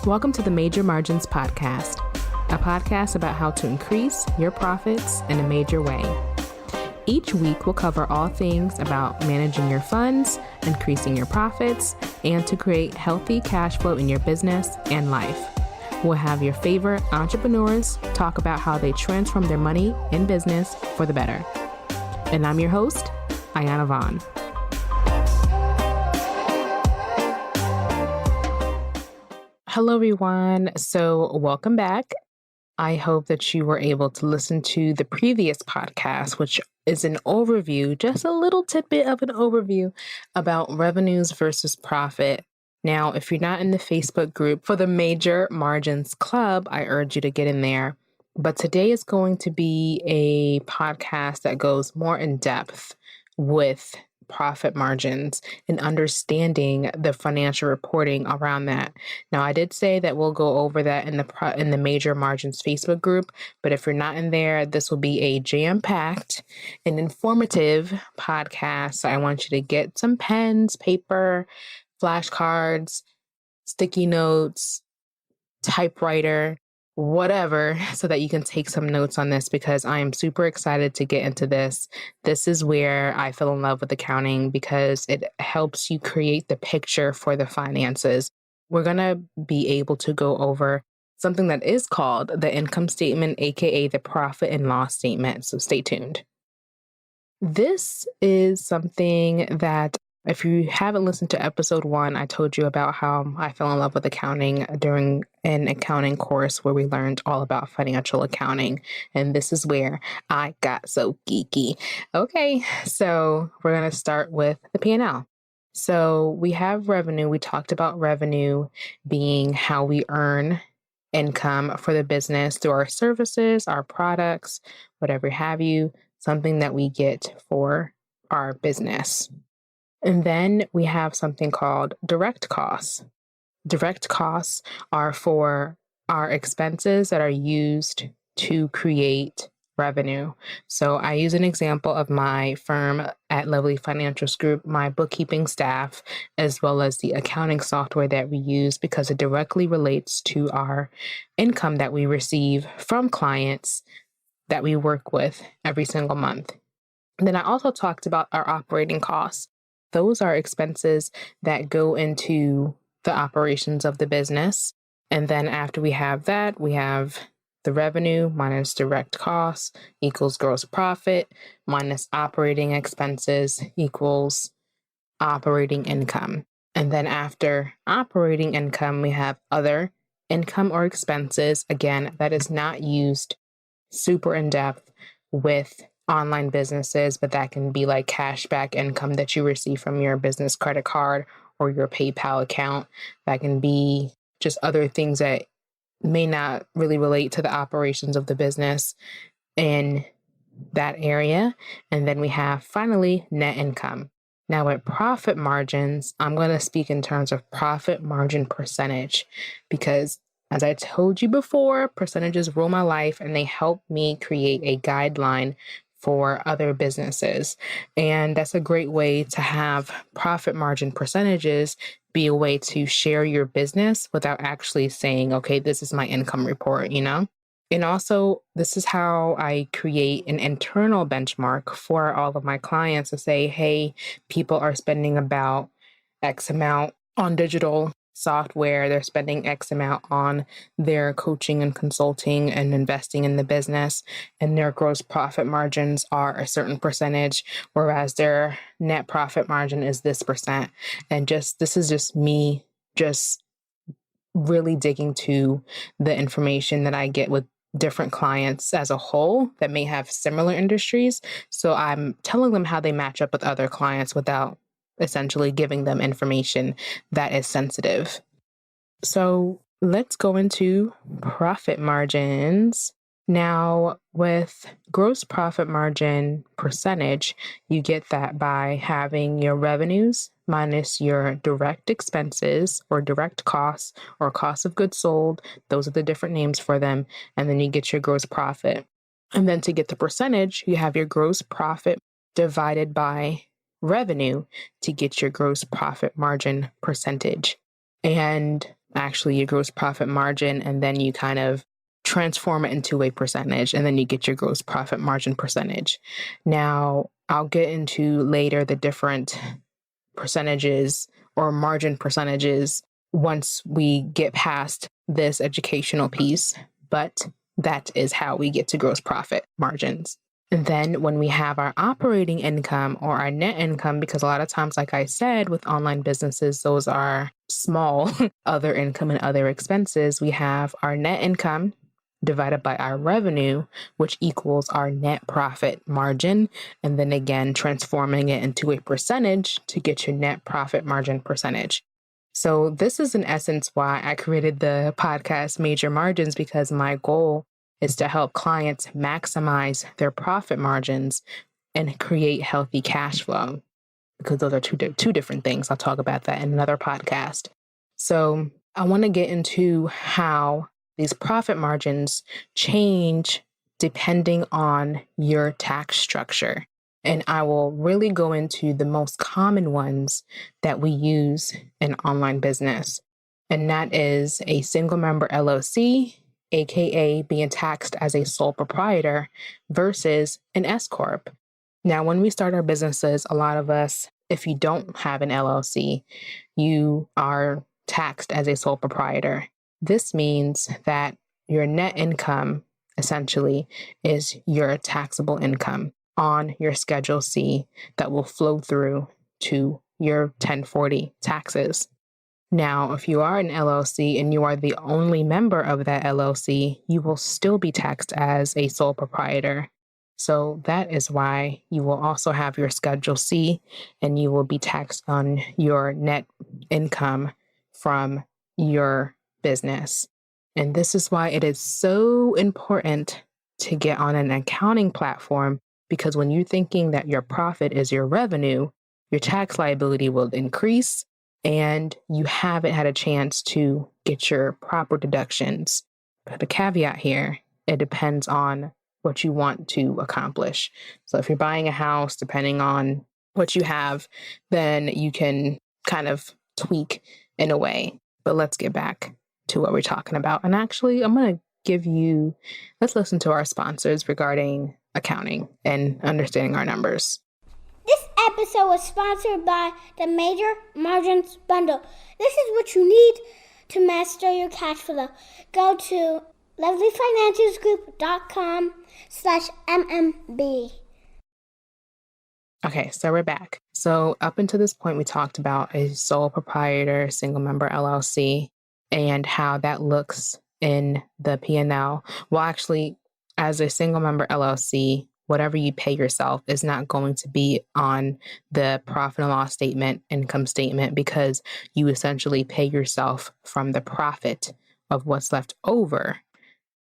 Welcome to the Major Margins Podcast, a podcast about how to increase your profits in a major way. Each week, we'll cover all things about managing your funds, increasing your profits, and to create healthy cash flow in your business and life. We'll have your favorite entrepreneurs talk about how they transform their money and business for the better. And I'm your host, Ayana Vaughn. Hello, everyone. So welcome back. I hope that you were able to listen to the previous podcast, which is an overview, just a little tidbit of an overview about revenues versus profit. Now, if you're not in the Facebook group for the Major Margins Club, I urge you to get in there. But today is going to be a podcast that goes more in depth with profit margins and understanding the financial reporting around that. Now, I did say that we'll go over that in the Major Margins Facebook group, but if you're not in there, this will be a jam-packed and informative podcast. So I want you to get some pens, paper, flashcards, sticky notes, typewriter, whatever, so that you can take some notes on this because I am super excited to get into this. This is where I fell in love with accounting because it helps you create the picture for the finances. We're going to be able to go over something that is called the income statement, aka the profit and loss statement. So stay tuned. This is something that if you haven't listened to episode 1, I told you about how I fell in love with accounting during an accounting course where we learned all about financial accounting. And this is where I got so geeky. Okay, so we're going to start with the P&L. So we have revenue. We talked about revenue being how we earn income for the business through our services, our products, whatever have you, something that we get for our business. And then we have something called direct costs. Direct costs are for our expenses that are used to create revenue. So I use an example of my firm at Lovely Financials Group, my bookkeeping staff, as well as the accounting software that we use because it directly relates to our income that we receive from clients that we work with every single month. And then I also talked about our operating costs. Those are expenses that go into the operations of the business. And then after we have that, we have the revenue minus direct costs equals gross profit minus operating expenses equals operating income. And then after operating income, we have other income or expenses. Again, that is not used super in depth with online businesses, but that can be like cashback income that you receive from your business credit card or your PayPal account. That can be just other things that may not really relate to the operations of the business in that area. And then we have finally net income. Now with profit margins, I'm going to speak in terms of profit margin percentage because as I told you before, percentages rule my life and they help me create a guideline for other businesses. And that's a great way to have profit margin percentages be a way to share your business without actually saying, okay, this is my income report, you know? And also, this is how I create an internal benchmark for all of my clients to say, hey, people are spending about X amount on digital software, they're spending X amount on their coaching and consulting and investing in the business, and their gross profit margins are a certain percentage, whereas their net profit margin is this percent. And this is just me just really digging to the information that I get with different clients as a whole that may have similar industries. So I'm telling them how they match up with other clients without essentially giving them information that is sensitive. So let's go into profit margins. Now, with gross profit margin percentage, you get that by having your revenues minus your direct expenses or direct costs or cost of goods sold. Those are the different names for them. And then you get your gross profit. And then to get the percentage, you have your gross profit divided by revenue to get your gross profit margin percentage. And actually your gross profit margin, and then you kind of transform it into a percentage, and then you get your gross profit margin percentage. Now, I'll get into later the different percentages or margin percentages once we get past this educational piece, but that is how we get to gross profit margins. And then when we have our operating income or our net income, because a lot of times, like I said, with online businesses, those are small other income and other expenses. We have our net income divided by our revenue, which equals our net profit margin. And then again, transforming it into a percentage to get your net profit margin percentage. So this is in essence why I created the podcast Major Margins, because my goal is to help clients maximize their profit margins and create healthy cash flow, because those are two different things. I'll talk about that in another podcast. So I want to get into how these profit margins change depending on your tax structure. And I will really go into the most common ones that we use in online business. And that is a single member LLC, aka being taxed as a sole proprietor, versus an SCorp. Now, when we start our businesses, a lot of us, if you don't have an LLC, you are taxed as a sole proprietor. This means that your net income essentially is your taxable income on your Schedule C that will flow through to your 1040 taxes. Now, if you are an LLC and you are the only member of that LLC, you will still be taxed as a sole proprietor. So that is why you will also have your Schedule C, and you will be taxed on your net income from your business. And this is why it is so important to get on an accounting platform, because when you're thinking that your profit is your revenue, your tax liability will increase, and you haven't had a chance to get your proper deductions. But the caveat here, it depends on what you want to accomplish. So if you're buying a house, depending on what you have, then you can kind of tweak in a way. But let's get back to what we're talking about. And actually, let's listen to our sponsors regarding accounting and understanding our numbers. This episode was sponsored by the Major Margins Bundle. This is what you need to master your cash flow. Go to lovelyfinancialsgroup.com/MMB. Okay, so we're back. So up until this point, we talked about a sole proprietor, single member LLC, and how that looks in the P&L. Well, actually, as a single member LLC, whatever you pay yourself is not going to be on the profit and loss statement, income statement, because you essentially pay yourself from the profit of what's left over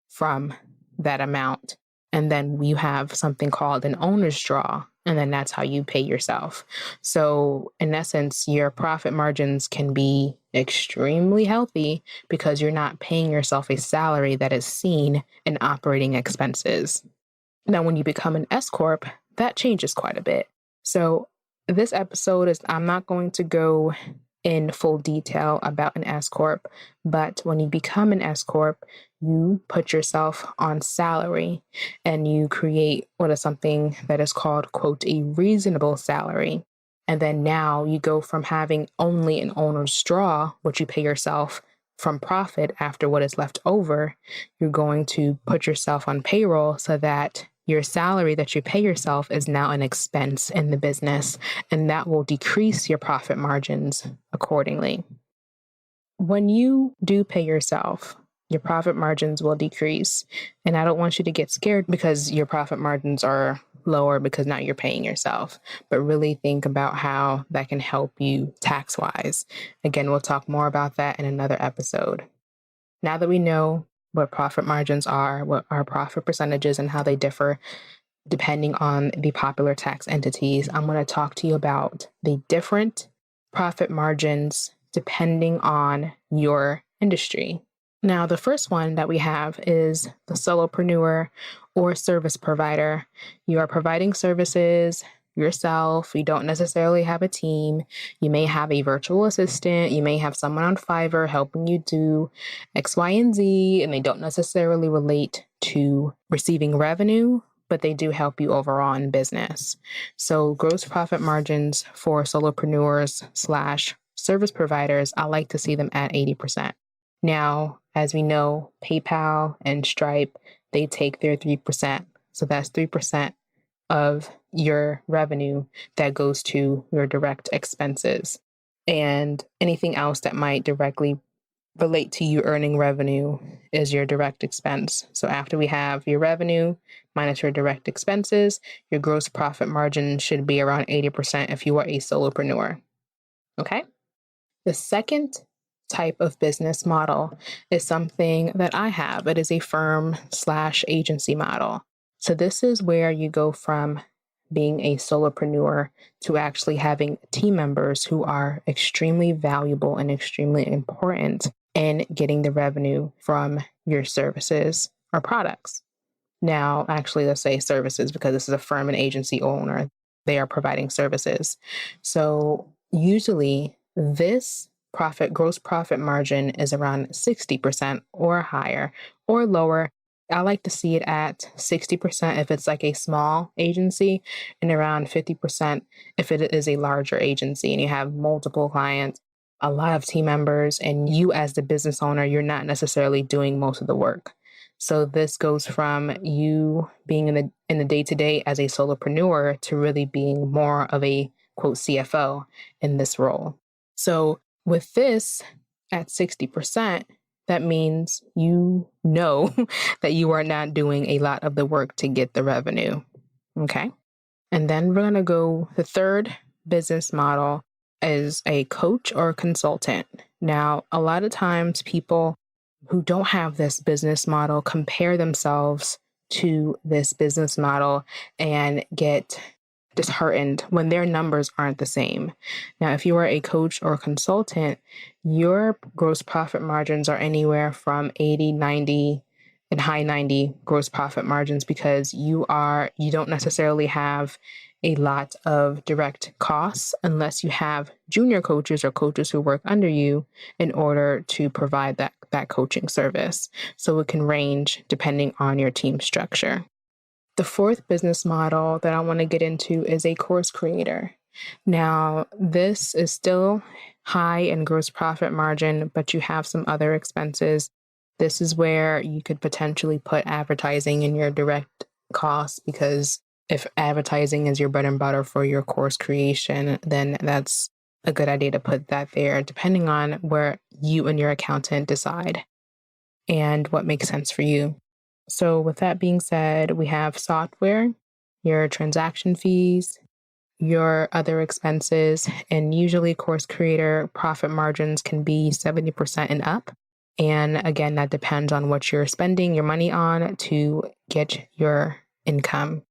from that amount. And then you have something called an owner's draw, and then that's how you pay yourself. So in essence, your profit margins can be extremely healthy because you're not paying yourself a salary that is seen in operating expenses. Now, when you become an SCorp, that changes quite a bit. So this episode I'm not going to go in full detail about an SCorp, but when you become an SCorp, you put yourself on salary and you create what is something that is called, quote, a reasonable salary. And then now you go from having only an owner's draw, which you pay yourself from profit after what is left over, you're going to put yourself on payroll so that your salary that you pay yourself is now an expense in the business, and that will decrease your profit margins accordingly. When you do pay yourself, your profit margins will decrease. And I don't want you to get scared because your profit margins are lower because now you're paying yourself, but really think about how that can help you tax-wise. Again, we'll talk more about that in another episode. Now that we know what profit margins are, what are profit percentages, and how they differ depending on the popular tax entities, I'm going to talk to you about the different profit margins depending on your industry. Now, the first one that we have is the solopreneur or service provider. You are providing services, yourself. You don't necessarily have a team. You may have a virtual assistant. You may have someone on Fiverr helping you do X, Y, and Z, and they don't necessarily relate to receiving revenue, but they do help you overall in business. So gross profit margins for solopreneurs / service providers, I like to see them at 80%. Now, as we know, PayPal and Stripe, they take their 3%. So that's 3% of your revenue that goes to your direct expenses. And anything else that might directly relate to you earning revenue is your direct expense. So after we have your revenue minus your direct expenses, your gross profit margin should be around 80% if you are a solopreneur. Okay? The second type of business model is something that I have. It is a firm / agency model. So this is where you go from being a solopreneur to actually having team members who are extremely valuable and extremely important in getting the revenue from your services or products. Now, actually, let's say services because this is a firm and agency owner. They are providing services. So usually this gross profit margin is around 60% or higher or lower. I like to see it at 60% if it's like a small agency and around 50% if it is a larger agency and you have multiple clients, a lot of team members, and you as the business owner, you're not necessarily doing most of the work. So this goes from you being in the day-to-day as a solopreneur to really being more of a quote CFO in this role. So with this at 60%, that means you know that you are not doing a lot of the work to get the revenue. Okay. And then we're going to go, the third business model is a coach or consultant. Now, a lot of times people who don't have this business model compare themselves to this business model and get disheartened when their numbers aren't the same. Now, if you are a coach or consultant, your gross profit margins are anywhere from 80, 90, and high 90 gross profit margins because you don't necessarily have a lot of direct costs unless you have junior coaches or coaches who work under you in order to provide that coaching service. So it can range depending on your team structure. The fourth business model that I want to get into is a course creator. Now, this is still high in gross profit margin, but you have some other expenses. This is where you could potentially put advertising in your direct costs because if advertising is your bread and butter for your course creation, then that's a good idea to put that there, depending on where you and your accountant decide and what makes sense for you. So with that being said, we have software, your transaction fees, your other expenses, and usually course creator profit margins can be 70% and up. And again, that depends on what you're spending your money on to get your income.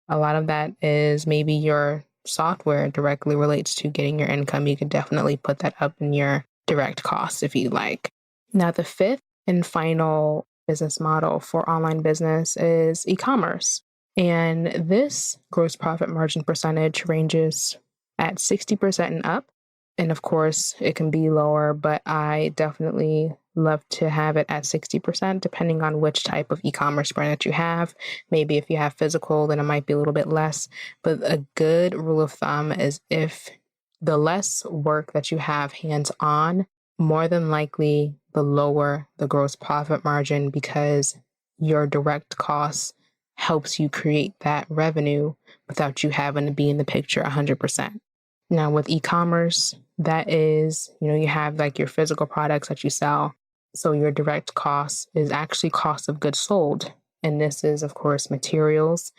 A lot of that is maybe your software directly relates to getting your income. You can definitely put that up in your direct costs if you like. Now, the fifth and final business model for online business is e-commerce. And this gross profit margin percentage ranges at 60% and up. And of course, it can be lower, but I definitely love to have it at 60%, depending on which type of e-commerce brand that you have. Maybe if you have physical, then it might be a little bit less. But a good rule of thumb is if the less work that you have hands-on, more than likely the lower the gross profit margin because your direct costs helps you create that revenue without you having to be in the picture 100%. Now with e-commerce, that is, you have like your physical products that you sell. So your direct cost is actually cost of goods sold. And this is, of course, materials,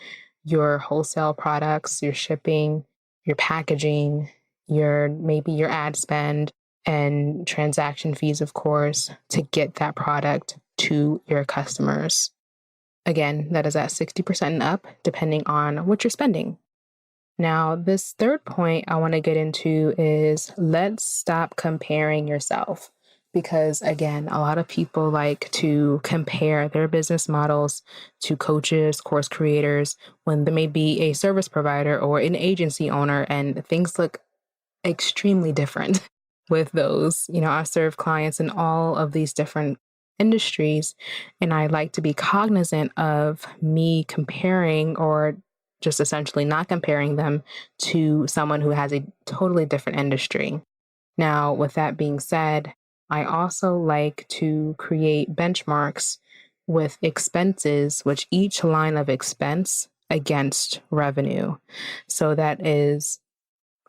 your wholesale products, your shipping, your packaging, maybe your ad spend, and transaction fees, of course, to get that product to your customers. Again, that is at 60% and up, depending on what you're spending. Now, this third point I want to get into is let's stop comparing yourself Because again, a lot of people like to compare their business models to coaches, course creators, when they may be a service provider or an agency owner, and things look extremely different with those. I serve clients in all of these different industries, and I like to be cognizant of me comparing or just essentially not comparing them to someone who has a totally different industry. Now, with that being said, I also like to create benchmarks with expenses, which each line of expense against revenue. So that is,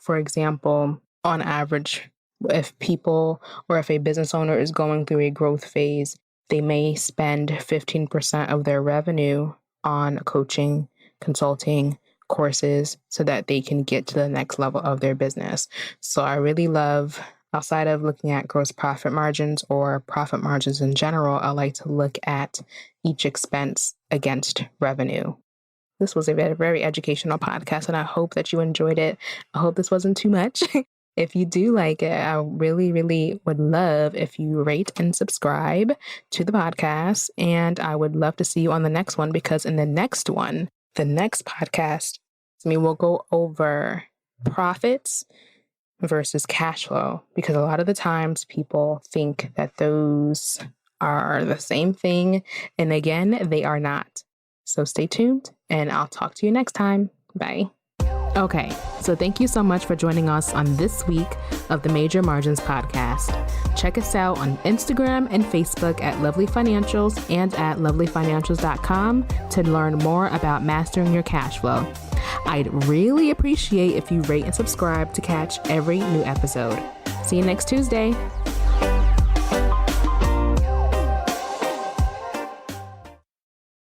for example, on average, if people or if a business owner is going through a growth phase, they may spend 15% of their revenue on coaching, consulting, courses so that they can get to the next level of their business. So I really love, outside of looking at gross profit margins or profit margins in general, I like to look at each expense against revenue. This was a very, very educational podcast, and I hope that you enjoyed it. I hope this wasn't too much. If you do like it, I really, really would love if you rate and subscribe to the podcast. And I would love to see you on the next one, because in the next one, the next podcast, we'll go over profits versus cash flow, because a lot of the times people think that those are the same thing. And again, they are not. So stay tuned, and I'll talk to you next time. Bye. Okay, so thank you so much for joining us on this week of the Major Margins Podcast. Check us out on Instagram and Facebook at Lovely Financials and at lovelyfinancials.com to learn more about mastering your cash flow. I'd really appreciate if you rate and subscribe to catch every new episode. See you next Tuesday.